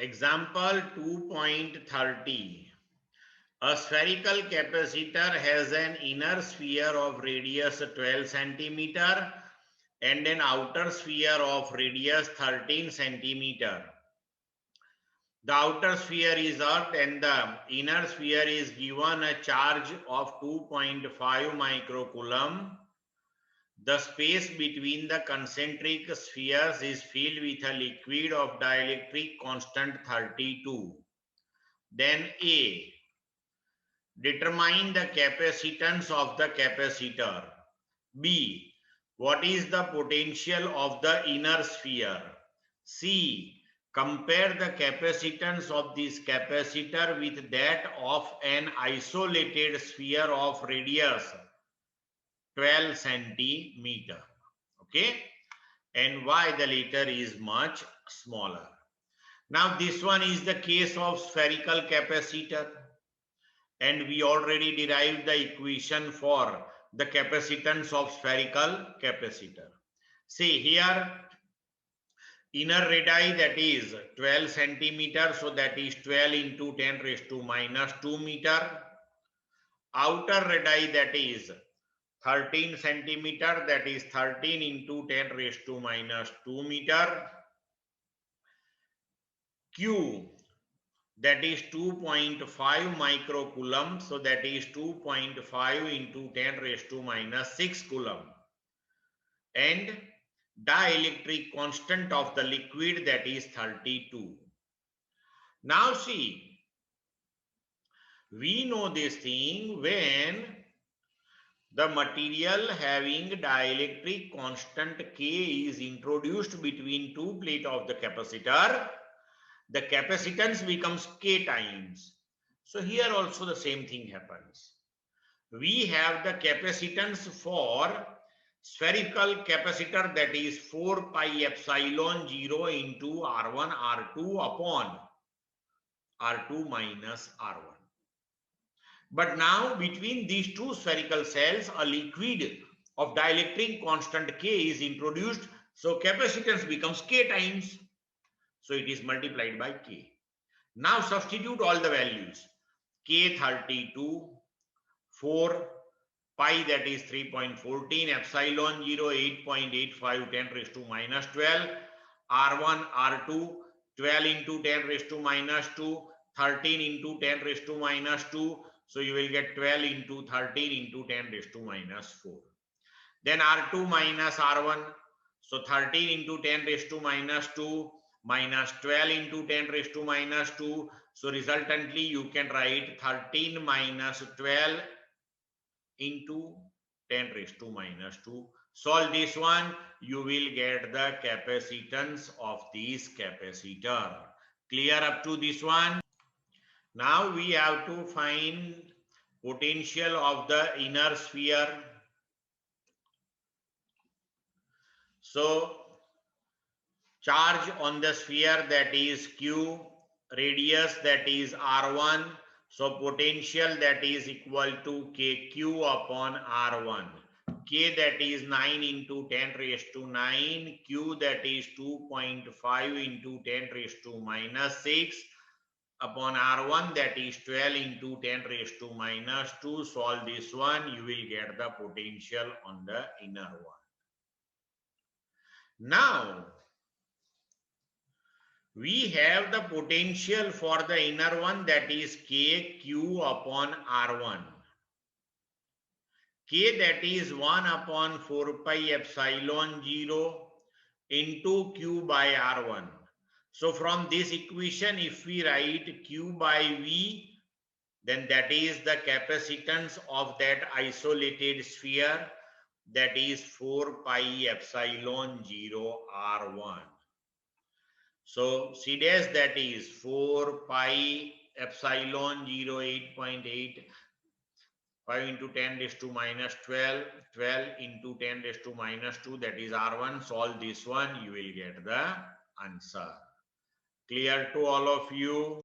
Example 2.30. A spherical capacitor has an inner sphere of radius 12 centimeter and an outer sphere of radius 13 centimeter. The outer sphere is earth and the inner sphere is given a charge of 2.5 microcoulomb. The space between the concentric spheres is filled with a liquid of dielectric constant 32. Then A. Determine the capacitance of the capacitor. B. What is the potential of the inner sphere? C. Compare the capacitance of this capacitor with that of an isolated sphere of radius 12 centimeter. Okay, and why the latter is much smaller. Now this one is the case of spherical capacitor, and we already derived the equation for the capacitance of spherical capacitor. See here, inner radii, that is 12 centimeter, so that is 12 into 10 raised to minus 2 meter. Outer radii, that is 13 centimeter, that is 13 into 10 raised to minus 2 meter. Q, that is 2.5 microcoulomb, so that is 2.5 into 10 raised to minus 6 coulomb. And dielectric constant of the liquid, that is 32. Now see, we know this thing when the material having dielectric constant K is introduced between two plates of the capacitor, the capacitance becomes K times. So here also the same thing happens. We have the capacitance for spherical capacitor, that is 4 pi epsilon 0 into R1 R2 upon R2 minus R1. But now between these two spherical cells, a liquid of dielectric constant K is introduced. So capacitance becomes K times. So it is multiplied by K. Now substitute all the values. K 32, 4 pi, that is 3.14, epsilon 0 8.85 10 raised to minus 12, R1 R2 12 into 10 raised to minus 2, 13 into 10 raised to minus 2. So you will get 12 into 13 into 10 raised to minus 4. Then R2 minus R1. So 13 into 10 raised to minus 2 minus 12 into 10 raised to minus 2. So resultantly you can write 13 minus 12 into 10 raised to minus 2. Solve this one, you will get the capacitance of this capacitor. Clear up to this one? Now we have to find potential of the inner sphere. So charge on the sphere, that is Q, radius, that is R1. So potential, that is equal to KQ upon R1. K, that is 9 into 10 raised to 9. Q, that is 2.5 into 10 raised to minus 6 upon R1, that is 12 into 10 raised to minus 2. Solve this one, you will get the potential on the inner one. Now we have the potential for the inner one, that is KQ upon R1. K, that is 1 upon 4 pi epsilon 0 into Q by R1. So from this equation, if we write Q by V, then that is the capacitance of that isolated sphere, that is 4 pi epsilon 0 R1. So C dash, that is 4 pi epsilon 0 8.8 5 into 10 raised to minus 12, 12 into 10 raised to minus 2, that is R1. Solve this one, you will get the answer. Clear to all of you?